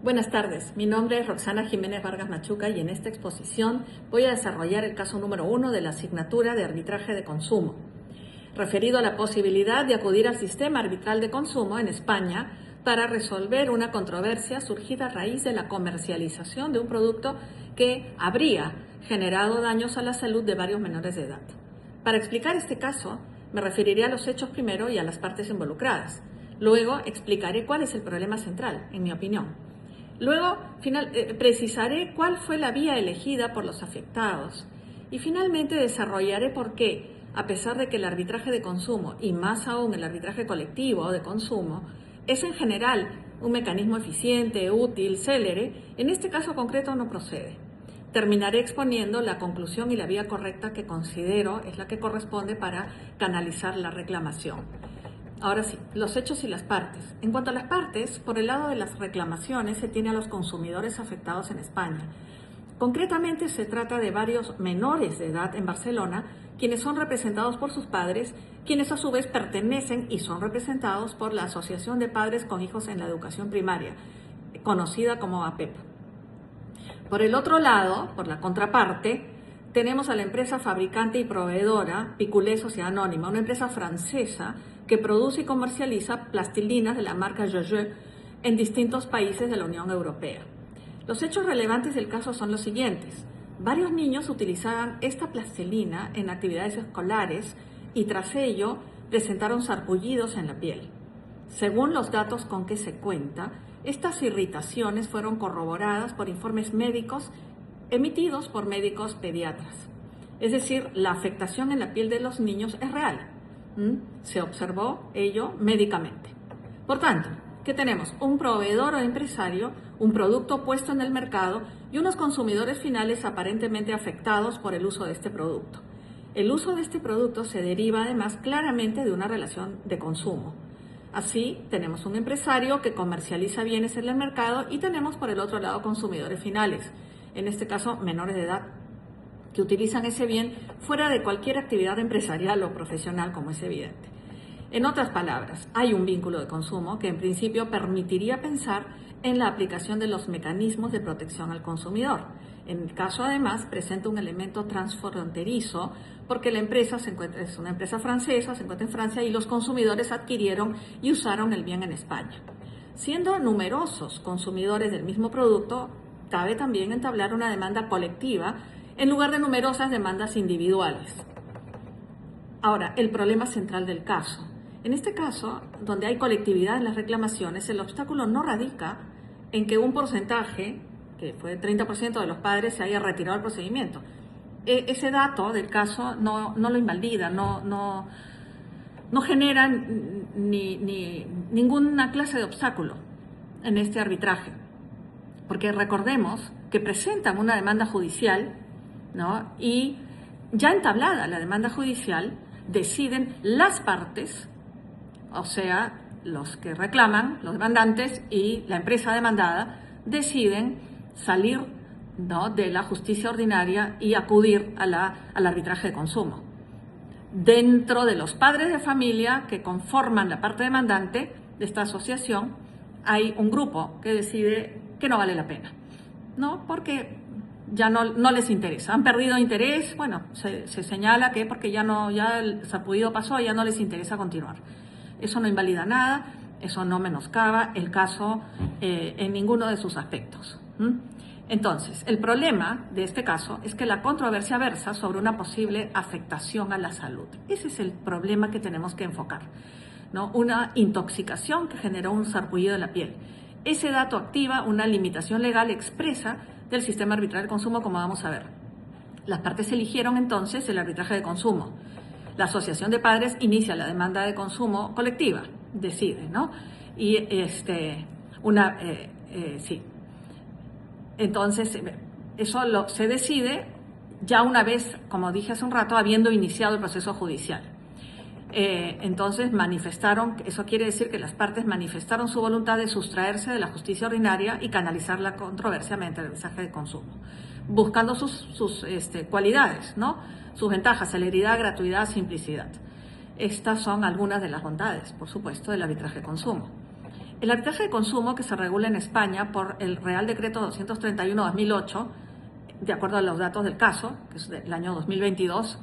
Buenas tardes, mi nombre es Roxana Jiménez Vargas Machuca y en esta exposición voy a desarrollar el caso número 1 de la asignatura de arbitraje de consumo, referido a la posibilidad de acudir al sistema arbitral de consumo en España para resolver una controversia surgida a raíz de la comercialización de un producto que habría generado daños a la salud de varios menores de edad. Para explicar este caso, me referiré a los hechos primero y a las partes involucradas. Luego explicaré cuál es el problema central, en mi opinión. Luego precisaré cuál fue la vía elegida por los afectados y finalmente desarrollaré por qué, a pesar de que el arbitraje de consumo y más aún el arbitraje colectivo o de consumo es en general un mecanismo eficiente, útil, célere, en este caso concreto no procede. Terminaré exponiendo la conclusión y la vía correcta que considero es la que corresponde para canalizar la reclamación. Ahora sí, los hechos y las partes. En cuanto a las partes, por el lado de las reclamaciones se tiene a los consumidores afectados en España. Concretamente se trata de varios menores de edad en Barcelona, quienes son representados por sus padres, quienes a su vez pertenecen y son representados por la Asociación de Padres con Hijos en la Educación Primaria, conocida como APEP. Por el otro lado, por la contraparte, tenemos a la empresa fabricante y proveedora Piculé Sociedad Anónima, una empresa francesa que produce y comercializa plastilinas de la marca Jojo en distintos países de la Unión Europea. Los hechos relevantes del caso son los siguientes. Varios niños utilizaban esta plastilina en actividades escolares y tras ello presentaron sarpullidos en la piel. Según los datos con que se cuenta, estas irritaciones fueron corroboradas por informes médicos emitidos por médicos pediatras. Es decir, la afectación en la piel de los niños es real. Se observó ello médicamente. Por tanto, ¿qué tenemos? Un proveedor o empresario, un producto puesto en el mercado y unos consumidores finales aparentemente afectados por el uso de este producto. El uso de este producto se deriva además claramente de una relación de consumo. Así, tenemos un empresario que comercializa bienes en el mercado y tenemos por el otro lado consumidores finales, en este caso menores de edad, que utilizan ese bien fuera de cualquier actividad empresarial o profesional, como es evidente. En otras palabras, hay un vínculo de consumo que en principio permitiría pensar en la aplicación de los mecanismos de protección al consumidor. En el caso, además, presenta un elemento transfronterizo porque la empresa es una empresa francesa, se encuentra en Francia y los consumidores adquirieron y usaron el bien en España. Siendo numerosos consumidores del mismo producto, cabe también entablar una demanda colectiva en lugar de numerosas demandas individuales. Ahora, el problema central del caso. En este caso, donde hay colectividad en las reclamaciones, el obstáculo no radica en que un porcentaje, que fue 30% de los padres, se haya retirado del procedimiento. Ese dato del caso no lo invalida, no genera ninguna clase de obstáculo en este arbitraje. Porque recordemos que presentan una demanda judicial, ¿no? Y ya entablada la demanda judicial, deciden las partes, o sea, los que reclaman, los demandantes y la empresa demandada, deciden salir, ¿no?, de la justicia ordinaria y acudir al arbitraje de consumo. Dentro de los padres de familia que conforman la parte demandante de esta asociación, hay un grupo que decide que no vale la pena, ¿no? Porque ya no les interesa, han perdido interés, bueno, se señala que porque ya el sarpullido pasó, ya no les interesa continuar. Eso no invalida nada, eso no menoscaba el caso en ninguno de sus aspectos. Entonces, el problema de este caso es que la controversia versa sobre una posible afectación a la salud. Ese es el problema que tenemos que enfocar, ¿no? Una intoxicación que generó un sarpullido en la piel. Ese dato activa una limitación legal expresa del sistema arbitral de consumo, como vamos a ver. Las partes eligieron entonces el arbitraje de consumo. La Asociación de Padres inicia la demanda de consumo colectiva, decide, ¿no? Y sí. Entonces, eso se decide ya una vez, como dije hace un rato, habiendo iniciado el proceso judicial. Entonces manifestaron, eso quiere decir que las partes manifestaron su voluntad de sustraerse de la justicia ordinaria y canalizar la controversia mediante el arbitraje de consumo, buscando sus cualidades, ¿no? Sus ventajas: celeridad, gratuidad, simplicidad. Estas son algunas de las bondades, por supuesto, del arbitraje de consumo. El arbitraje de consumo, que se regula en España por el Real Decreto 231/2008, de acuerdo a los datos del caso, que es del año 2022,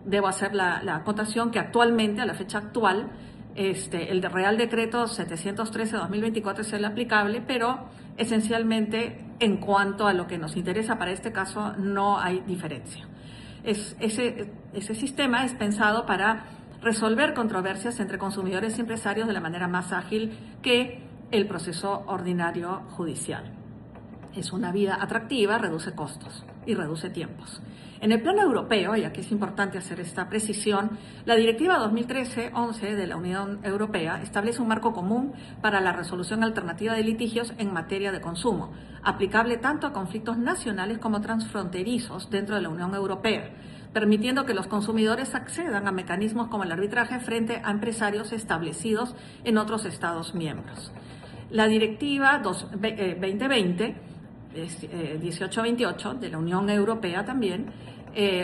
debo hacer la acotación que actualmente, a la fecha actual, el Real Decreto 713/2024 es el aplicable, pero esencialmente en cuanto a lo que nos interesa para este caso no hay diferencia. Ese sistema es pensado para resolver controversias entre consumidores y empresarios de la manera más ágil que el proceso ordinario judicial. Es una vía atractiva, reduce costos y reduce tiempos. En el plano europeo, y aquí es importante hacer esta precisión, la Directiva 2013/11 de la Unión Europea establece un marco común para la resolución alternativa de litigios en materia de consumo, aplicable tanto a conflictos nacionales como transfronterizos dentro de la Unión Europea, permitiendo que los consumidores accedan a mecanismos como el arbitraje frente a empresarios establecidos en otros Estados miembros. La Directiva 2020 1828 de la Unión Europea también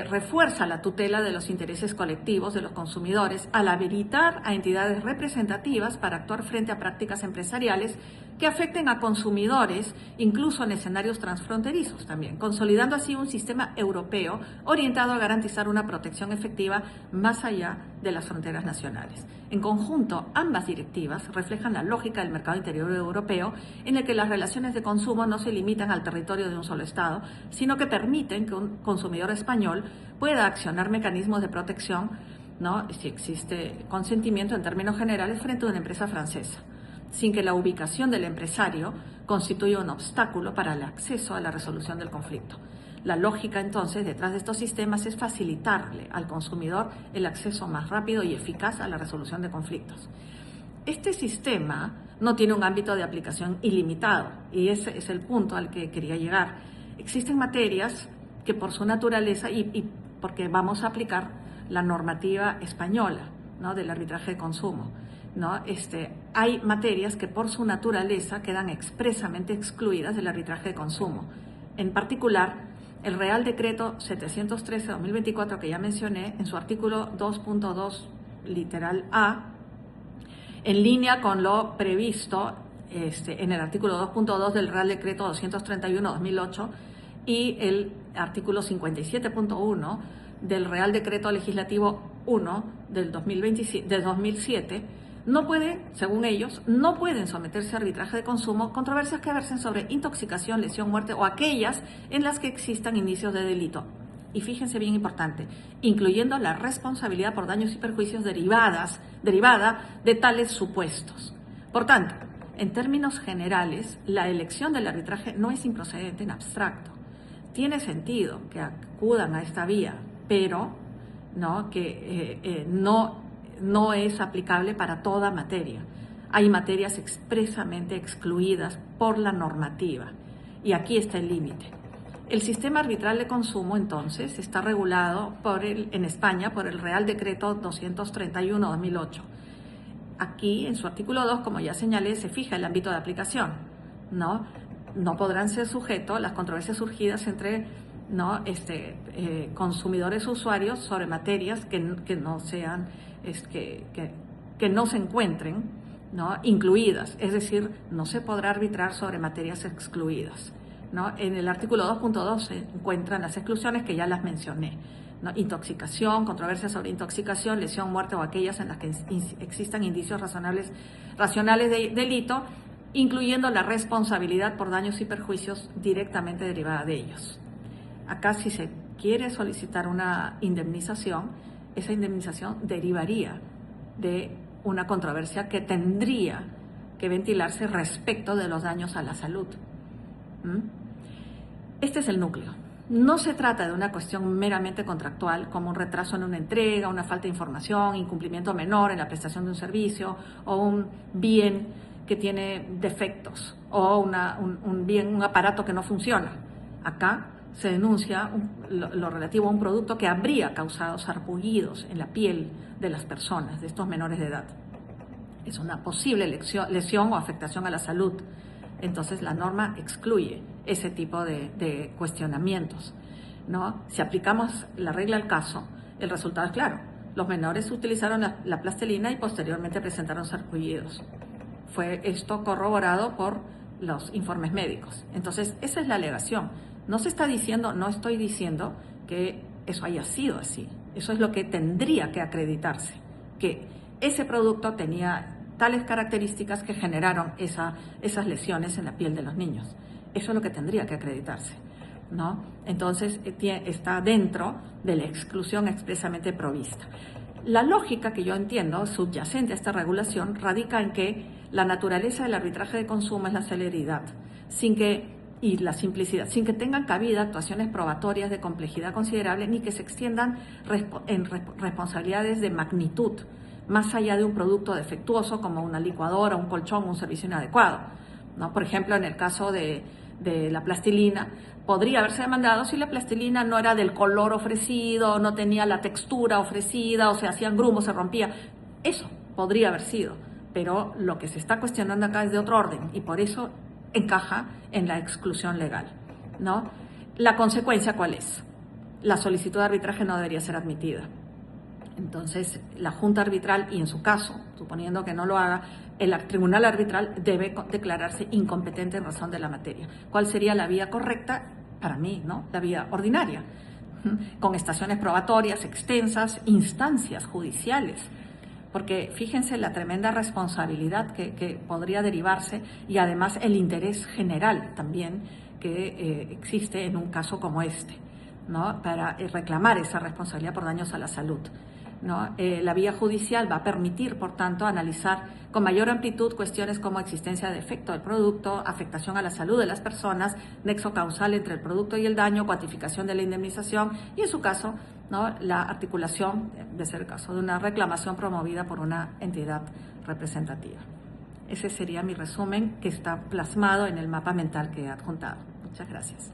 refuerza la tutela de los intereses colectivos de los consumidores al habilitar a entidades representativas para actuar frente a prácticas empresariales que afecten a consumidores, incluso en escenarios transfronterizos también, consolidando así un sistema europeo orientado a garantizar una protección efectiva más allá de las fronteras nacionales. En conjunto, ambas directivas reflejan la lógica del mercado interior europeo, en el que las relaciones de consumo no se limitan al territorio de un solo Estado, sino que permiten que un consumidor español pueda accionar mecanismos de protección, ¿no?, si existe consentimiento en términos generales, frente a una empresa francesa, sin que la ubicación del empresario constituya un obstáculo para el acceso a la resolución del conflicto. La lógica, entonces, detrás de estos sistemas es facilitarle al consumidor el acceso más rápido y eficaz a la resolución de conflictos. Este sistema no tiene un ámbito de aplicación ilimitado, y ese es el punto al que quería llegar. Existen materias que por su naturaleza y porque vamos a aplicar la normativa española, ¿no?, del arbitraje de consumo, ¿no? Hay materias que por su naturaleza quedan expresamente excluidas del arbitraje de consumo. En particular, el Real Decreto 713/2024, que ya mencioné, en su artículo 2.2, literal A, en línea con lo previsto en el artículo 2.2 del Real Decreto 231/2008 y el artículo 57.1 del Real Decreto Legislativo 1 del 2007, no pueden, según ellos, no pueden someterse a arbitraje de consumo controversias que versen sobre intoxicación, lesión, muerte o aquellas en las que existan indicios de delito. Y fíjense, bien importante, incluyendo la responsabilidad por daños y perjuicios derivada de tales supuestos. Por tanto, en términos generales, la elección del arbitraje no es improcedente en abstracto. Tiene sentido que acudan a esta vía, pero no es aplicable para toda materia. Hay materias expresamente excluidas por la normativa y aquí está el límite. El sistema arbitral de consumo, entonces, está regulado en España por el Real Decreto 231/2008. Aquí, en su artículo 2, como ya señalé, se fija el ámbito de aplicación, ¿no? No podrán ser sujetos las controversias surgidas entre consumidores o usuarios sobre materias que no sean que no se encuentren, ¿no?, incluidas, es decir, no se podrá arbitrar sobre materias excluidas, ¿no? En el artículo 2.2 se encuentran las exclusiones que ya las mencioné, ¿no? Intoxicación, controversias sobre intoxicación, lesión, muerte o aquellas en las que existan indicios racionales de delito, incluyendo la responsabilidad por daños y perjuicios directamente derivada de ellos. Acá, si se quiere solicitar una indemnización, esa indemnización derivaría de una controversia que tendría que ventilarse respecto de los daños a la salud. Este es el núcleo. No se trata de una cuestión meramente contractual, como un retraso en una entrega, una falta de información, incumplimiento menor en la prestación de un servicio o un bien que tiene defectos o un aparato que no funciona. Acá se denuncia lo relativo a un producto que habría causado sarpullidos en la piel de las personas, de estos menores de edad. Es una posible lesión o afectación a la salud. Entonces, la norma excluye ese tipo de cuestionamientos, ¿no? Si aplicamos la regla al caso, el resultado es claro. Los menores utilizaron la plastilina y posteriormente presentaron sarpullidos. fue esto corroborado por los informes médicos. Entonces, esa es la alegación. No estoy diciendo que eso haya sido así. Eso es lo que tendría que acreditarse, que ese producto tenía tales características que generaron esas lesiones en la piel de los niños. Eso es lo que tendría que acreditarse, ¿no? Entonces, está dentro de la exclusión expresamente provista. La lógica que yo entiendo, subyacente a esta regulación, radica en que la naturaleza del arbitraje de consumo es la celeridad, y la simplicidad, sin que tengan cabida actuaciones probatorias de complejidad considerable ni que se extiendan en responsabilidades de magnitud, más allá de un producto defectuoso como una licuadora, un colchón, un servicio inadecuado, ¿no? Por ejemplo, en el caso de la plastilina, podría haberse demandado si la plastilina no era del color ofrecido, no tenía la textura ofrecida, o se hacían grumos, se rompía. Eso podría haber sido, pero lo que se está cuestionando acá es de otro orden y por eso encaja en la exclusión legal, ¿no? ¿La consecuencia cuál es? La solicitud de arbitraje no debería ser admitida. Entonces, la Junta Arbitral, y en su caso, suponiendo que no lo haga, el Tribunal Arbitral debe declararse incompetente en razón de la materia. ¿Cuál sería la vía correcta? Para mí, ¿no? La vía ordinaria, con estaciones probatorias extensas, instancias judiciales, porque fíjense la tremenda responsabilidad que podría derivarse y además el interés general también que existe en un caso como este, ¿no? Para reclamar esa responsabilidad por daños a la salud, ¿no? La vía judicial va a permitir, por tanto, analizar con mayor amplitud cuestiones como existencia de efecto del producto, afectación a la salud de las personas, nexo causal entre el producto y el daño, cuantificación de la indemnización y, en su caso, ¿no?, la articulación, de ser el caso, de una reclamación promovida por una entidad representativa. Ese sería mi resumen que está plasmado en el mapa mental que he adjuntado. Muchas gracias.